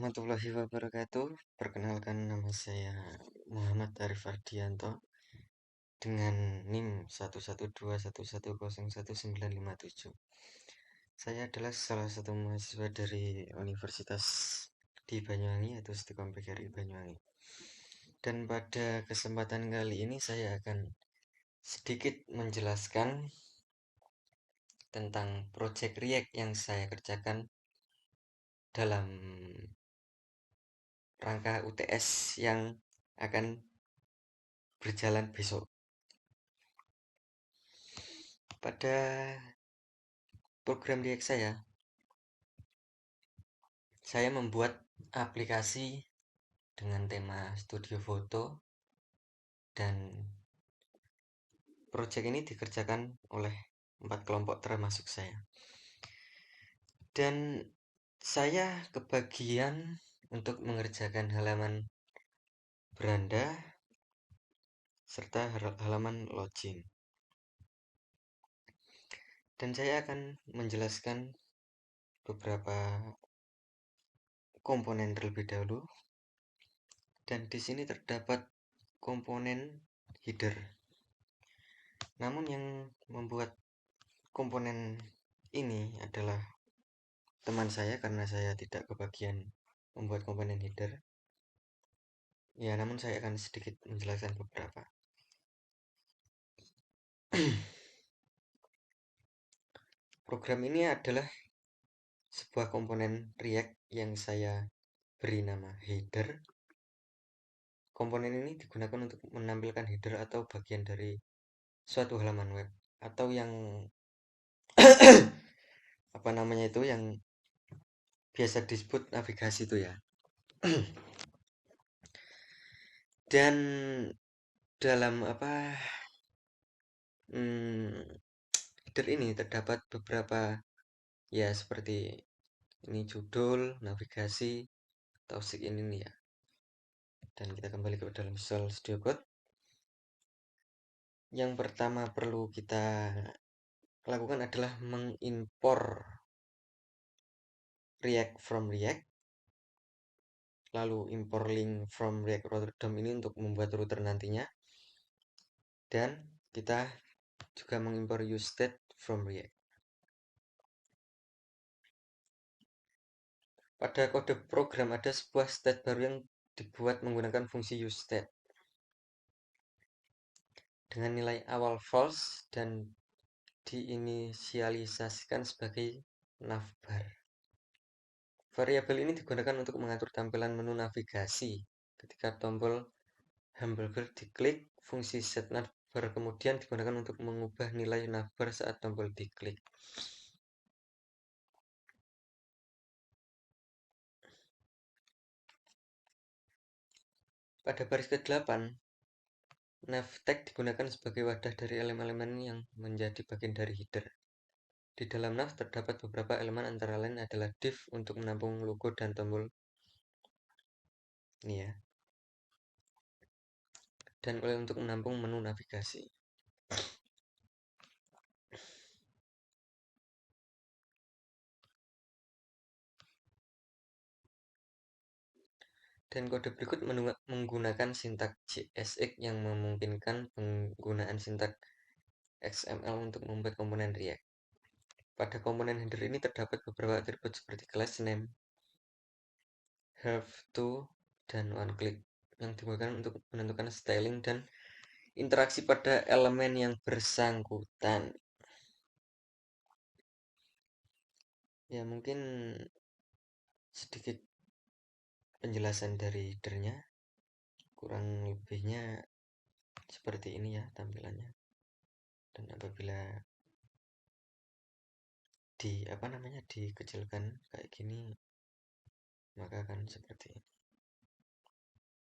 warahmatullahi wabarakatuh. Perkenalkan, nama saya Muhammad Arif Ardianto dengan NIM 11211011957. Saya adalah salah satu mahasiswa dari Universitas di Banyuwangi atau Stikom PGRI Banyuwangi. Dan pada kesempatan kali ini saya akan sedikit menjelaskan tentang project React yang saya kerjakan dalam rangka UTS yang akan berjalan besok. Pada program React saya membuat aplikasi dengan tema studio foto, dan proyek ini dikerjakan oleh 4 kelompok termasuk saya. Dan saya kebagian untuk mengerjakan halaman beranda serta halaman login. Dan saya akan menjelaskan beberapa komponen terlebih dahulu. Dan di sini terdapat komponen header. Namun yang membuat komponen ini adalah teman saya karena saya tidak kebagian membuat komponen header. Ya, namun saya akan sedikit menjelaskan beberapa. Program ini adalah sebuah komponen React yang saya beri nama header. Komponen ini digunakan untuk menampilkan header atau bagian dari suatu halaman web, atau yang apa namanya itu, yang biasa disebut navigasi itu ya. Dan dalam header ini terdapat beberapa, ya, seperti ini judul, navigasi, atau segini nih ya. Dan kita kembali ke dalam Visual Studio Code. Yang pertama perlu kita lakukan adalah mengimpor React from React, lalu impor link from React router DOM ini untuk membuat router nantinya, dan kita juga mengimpor useState from React. Pada kode program ada sebuah state baru yang dibuat menggunakan fungsi useState dengan nilai awal false dan diinisialisasikan sebagai navbar. Variabel ini digunakan untuk mengatur tampilan menu navigasi. Ketika tombol hamburger diklik, fungsi setNavbar kemudian digunakan untuk mengubah nilai navbar saat tombol diklik. Pada baris ke-8, navtag digunakan sebagai wadah dari elemen-elemen yang menjadi bagian dari header. Di dalam nav terdapat beberapa elemen, antara lain adalah div untuk menampung logo dan tombol ini ya, dan oleh untuk menampung menu navigasi. Dan kode berikut menggunakan sintak JSX yang memungkinkan penggunaan sintak XML untuk membuat komponen React. Pada komponen header ini terdapat beberapa atribut seperti class name, have to, dan one click yang digunakan untuk menentukan styling dan interaksi pada elemen yang bersangkutan. Ya, mungkin sedikit penjelasan dari headernya, kurang lebihnya seperti ini ya tampilannya. Dan apabila dikecilkan kayak gini, maka akan seperti ini.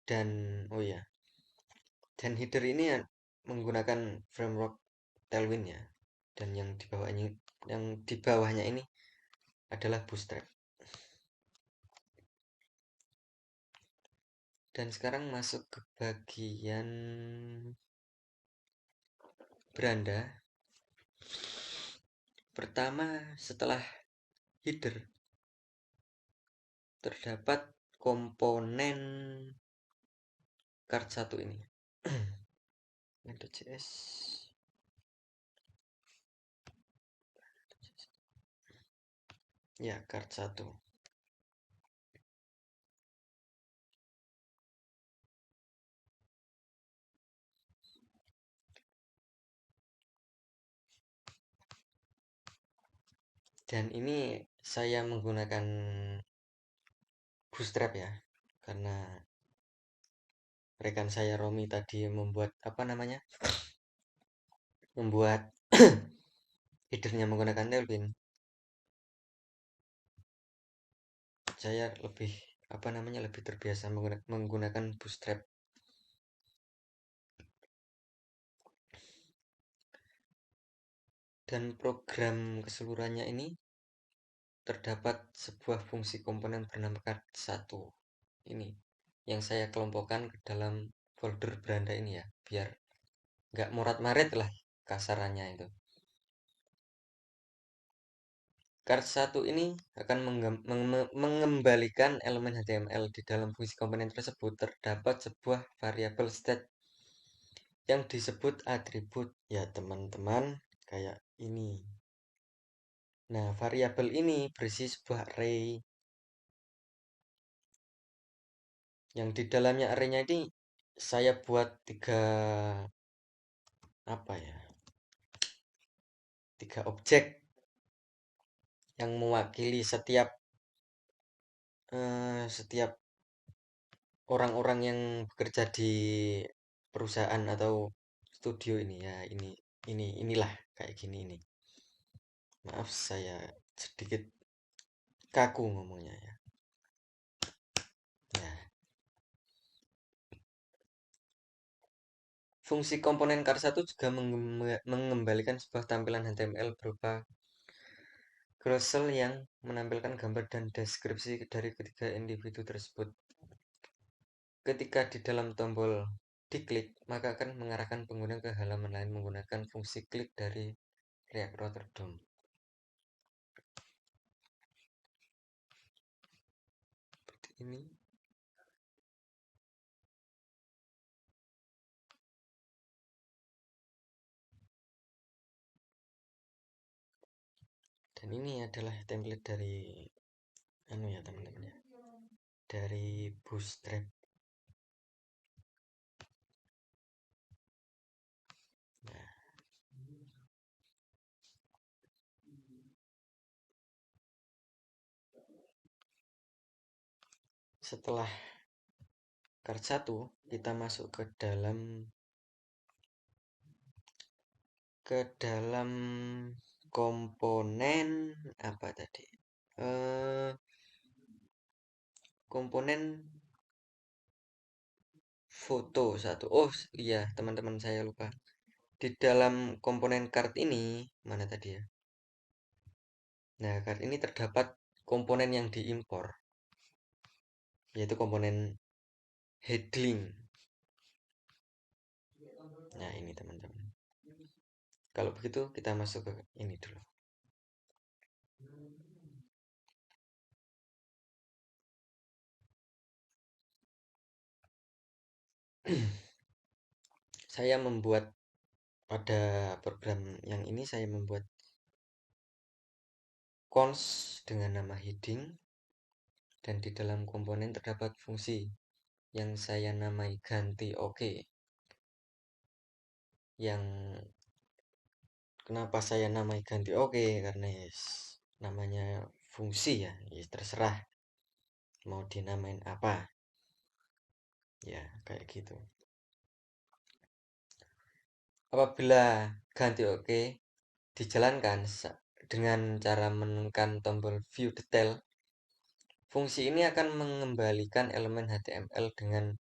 Dan dan header ini menggunakan framework Tailwind ya, dan yang di bawahnya ini adalah Bootstrap. Dan sekarang masuk ke bagian beranda. Pertama, setelah header terdapat komponen card 1 ini. Node.js. Ya, card 1. Dan ini saya menggunakan Bootstrap ya, karena rekan saya Romi tadi membuat apa namanya? Membuat headernya menggunakan Tailwind. Saya lebih apa namanya? Lebih terbiasa menggunakan Bootstrap. Dan program keseluruhannya ini terdapat sebuah fungsi komponen bernama card1 ini yang saya kelompokkan ke dalam folder beranda ini ya, biar nggak morat-marit lah kasarannya itu. Card1 ini akan mengembalikan elemen HTML. Di dalam fungsi komponen tersebut terdapat sebuah variabel state yang disebut atribut ya teman-teman, kayak ini. Nah, variabel ini berisi sebuah array yang di dalamnya arraynya ini saya buat tiga objek yang mewakili setiap orang-orang yang bekerja di perusahaan atau studio ini ya, inilah kayak gini ini. Maaf saya sedikit kaku ngomongnya ya. Nah, fungsi komponen card1 juga mengembalikan sebuah tampilan HTML berupa carousel yang menampilkan gambar dan deskripsi dari ketiga individu tersebut. Ketika di dalam tombol diklik, maka akan mengarahkan pengguna ke halaman lain menggunakan fungsi klik dari React Router DOM. Seperti ini. Dan ini adalah template dari ya teman-teman ya, dari Bootstrap. Nah, setelah card1 kita masuk ke dalam komponen apa tadi? Komponen foto 1. Oh iya teman-teman, saya lupa. Di dalam komponen card ini, mana tadi ya? Nah, card ini terdapat komponen yang diimpor, yaitu komponen heading. Nah, ini teman-teman. Kalau begitu kita masuk ke ini dulu. Saya membuat pada program yang ini, saya membuat cons dengan nama heading, dan di dalam komponen terdapat fungsi yang saya namai ganti oke. Yang kenapa saya namai ganti oke, karena yes, namanya fungsi ya, yes, terserah mau dinamain apa ya, kayak gitu. Apabila ganti oke dijalankan dengan cara menekan tombol view detail, fungsi ini akan mengembalikan elemen HTML dengan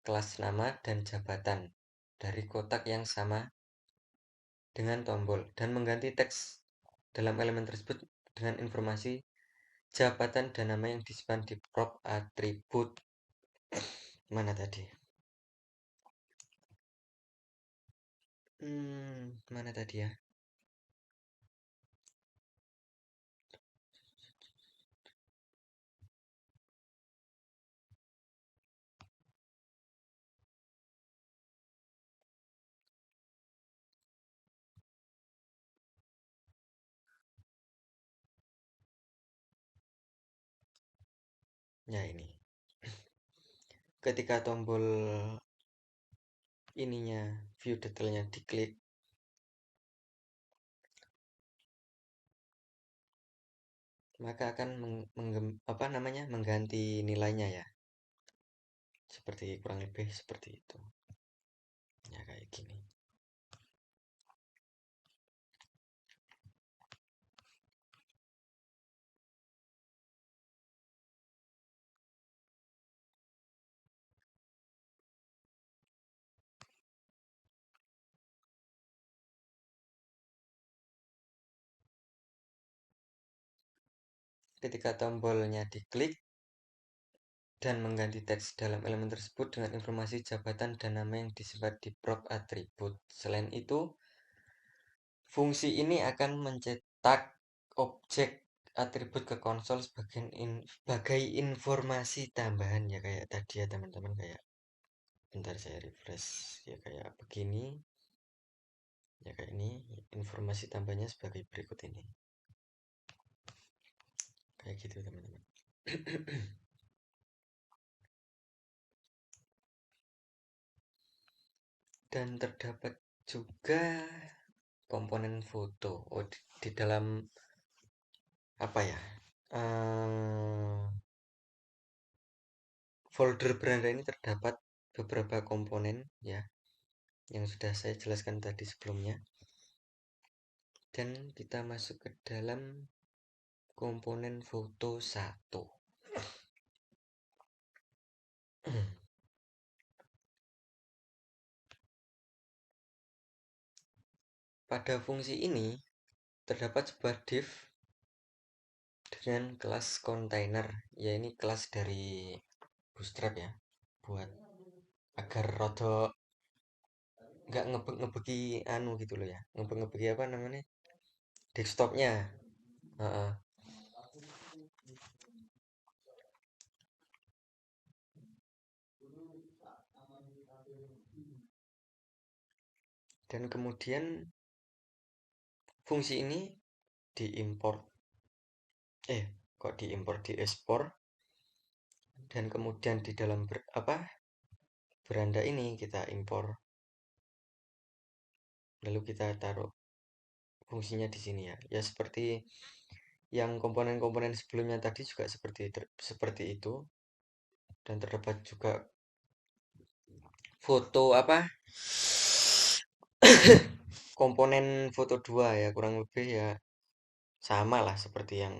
kelas nama dan jabatan dari kotak yang sama dengan tombol, dan mengganti teks dalam elemen tersebut dengan informasi jabatan dan nama yang disimpan di prop atribut. Mana tadi? Mana tadi ya? Ya ini, ketika tombol ininya view detailnya diklik, maka akan mengganti nilainya ya, seperti kurang lebih seperti itu ya, kayak gini. Ketika tombolnya diklik dan mengganti teks dalam elemen tersebut dengan informasi jabatan dan nama yang disimpan di prop atribut. Selain itu, fungsi ini akan mencetak objek atribut ke konsol sebagai informasi tambahan ya, kayak tadi ya teman-teman, kayak bentar saya refresh ya, kayak begini ya, kayak ini. Informasi tambahnya sebagai berikut ini, kayak gitu teman-teman. Dan terdapat juga komponen foto. Di dalam apa ya, folder beranda ini terdapat beberapa komponen ya, yang sudah saya jelaskan tadi sebelumnya. Dan kita masuk ke dalam komponen foto 1. Pada fungsi ini terdapat sebuah div dengan kelas container, ya ini kelas dari Bootstrap ya, buat agar rodo nggak ngebeki anu gitu loh ya, ngebeki apa namanya, desktopnya. Heeh. Dan kemudian fungsi ini diimport, kok diimport, diekspor, dan kemudian di dalam beranda ini kita impor, lalu kita taruh fungsinya di sini ya. Ya seperti yang komponen-komponen sebelumnya tadi juga seperti itu. Dan terdapat juga foto komponen foto 2 ya, kurang lebih ya sama lah seperti yang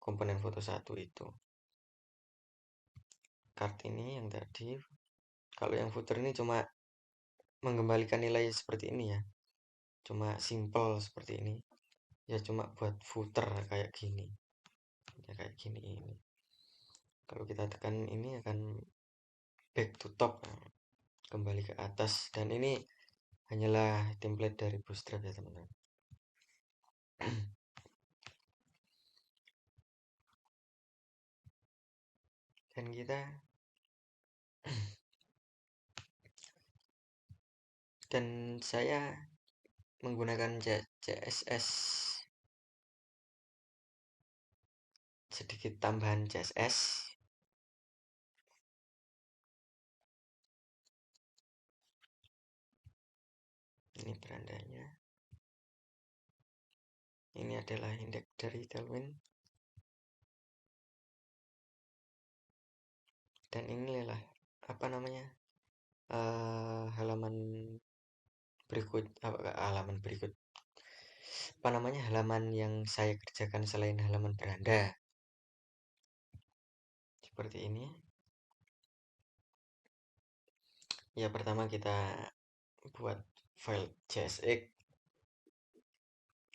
komponen foto 1 itu. Card ini yang tadi, kalau yang footer ini cuma mengembalikan nilai seperti ini ya, cuma simple seperti ini ya, cuma buat footer kayak gini ya, kayak gini ini. Kalau kita tekan ini akan back to top, kembali ke atas, dan ini hanyalah template dari Bootstrap ya teman-teman. Dan kita dan saya menggunakan CSS, sedikit tambahan CSS. Ini berandanya, ini adalah indeks dari Tailwind, dan inilah apa namanya, halaman berikut, apa namanya, halaman yang saya kerjakan selain halaman beranda, seperti ini ya. Pertama kita buat file JSX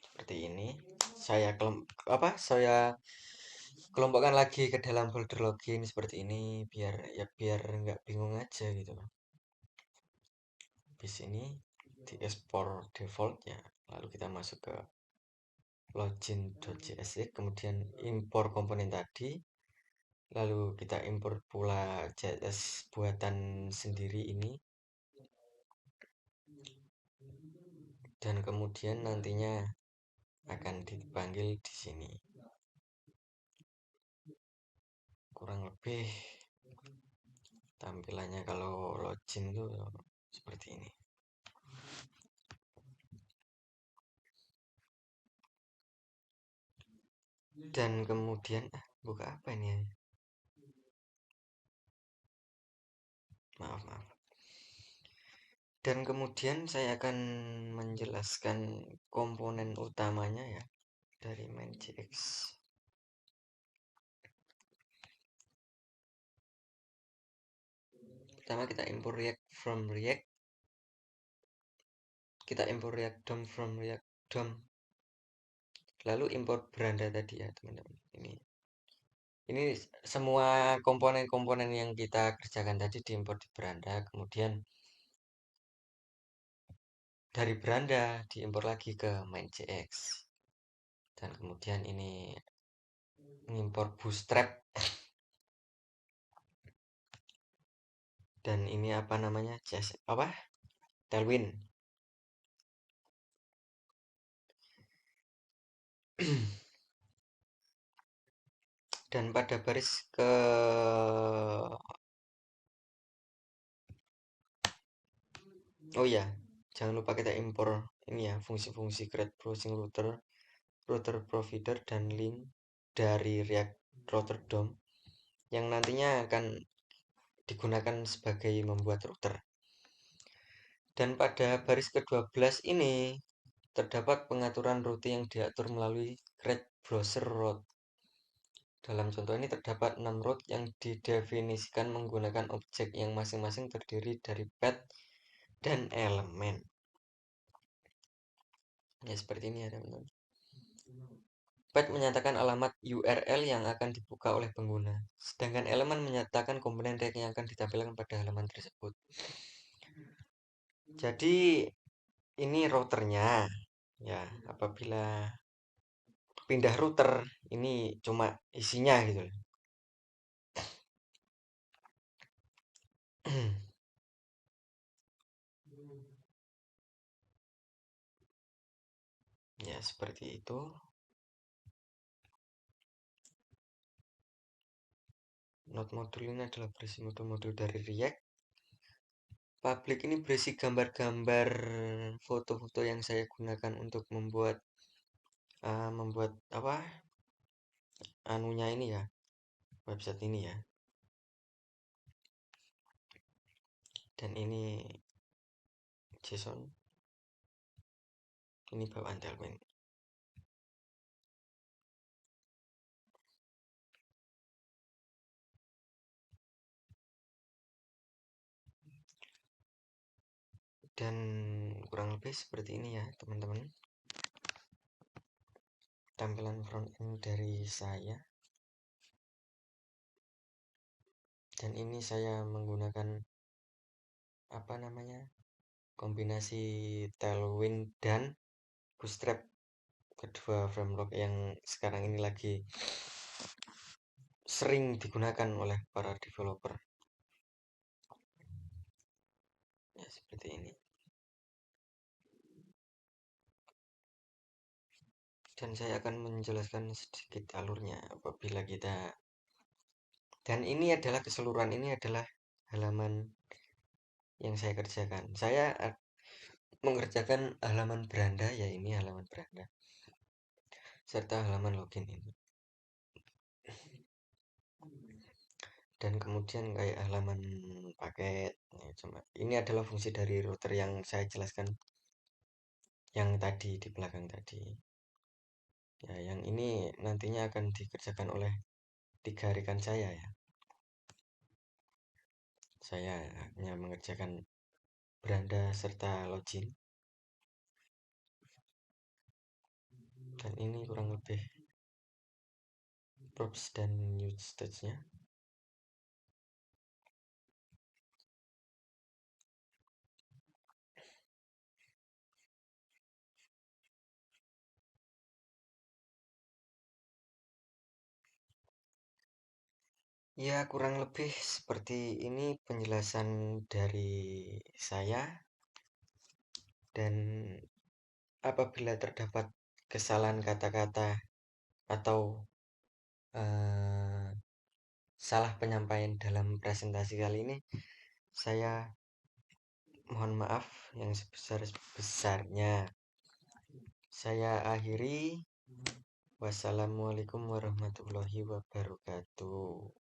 seperti ini. Saya kelompokkan lagi ke dalam folder login seperti ini, biar nggak bingung aja gitu. Di sini di ekspor default ya, lalu kita masuk ke login.csx, kemudian impor komponen tadi, lalu kita impor pula CSS buatan sendiri ini, dan kemudian nantinya akan dipanggil di sini. kurang lebih tampilannya kalau login itu seperti ini. Dan kemudian buka apa ini ya? Maaf. Dan kemudian saya akan menjelaskan komponen utamanya ya dari main.jx. Pertama kita import React from React. Kita import React DOM from React DOM. Lalu import beranda tadi ya teman-teman. Ini semua komponen-komponen yang kita kerjakan tadi diimport di beranda. Kemudian dari beranda diimport lagi ke main.jx. Dan kemudian ini mengimport bootstrap. Dan ini apa namanya? Tailwind. Dan pada baris ke oh ya, jangan lupa kita impor ini ya, fungsi-fungsi create browsing router, router provider, dan link dari React Router DOM yang nantinya akan digunakan sebagai membuat router. Dan pada baris ke-12 ini terdapat pengaturan rute yang diatur melalui create browser route. Dalam contoh ini terdapat 6 route yang didefinisikan menggunakan objek yang masing-masing terdiri dari path dan elemen. Ya seperti ini ya teman-teman. Path menyatakan alamat URL yang akan dibuka oleh pengguna, sedangkan elemen menyatakan komponen React yang akan ditampilkan pada halaman tersebut. Jadi ini routernya ya, apabila pindah router ini cuma isinya gitu. Ya seperti itu. Node modul ini adalah berisi modul-modul dari React. Public ini berisi gambar-gambar foto-foto yang saya gunakan untuk membuat apa anunya ini ya, website ini ya. Dan ini JSON, ini bawaan Tailwind. Dan kurang lebih seperti ini ya teman-teman, tampilan front end dari saya. Dan ini saya menggunakan apa namanya, kombinasi Tailwind dan Bootstrap, kedua framework yang sekarang ini lagi sering digunakan oleh para developer ya, seperti ini. Dan saya akan menjelaskan sedikit alurnya apabila kita, dan ini adalah keseluruhan, ini adalah halaman yang saya kerjakan. Saya mengerjakan halaman beranda ya, ini halaman beranda serta halaman login ini. Dan kemudian kayak halaman paket ya, cuma ini adalah fungsi dari router yang saya jelaskan yang tadi di belakang tadi ya. Yang ini nantinya akan dikerjakan oleh 3 rekan saya ya. Saya hanya mengerjakan beranda serta login. Dan ini kurang lebih props dan new stage-nya. Ya, kurang lebih seperti ini penjelasan dari saya. Dan apabila terdapat kesalahan kata-kata atau salah penyampaian dalam presentasi kali ini, saya mohon maaf yang sebesar-besarnya. Saya akhiri. Wassalamualaikum warahmatullahi wabarakatuh.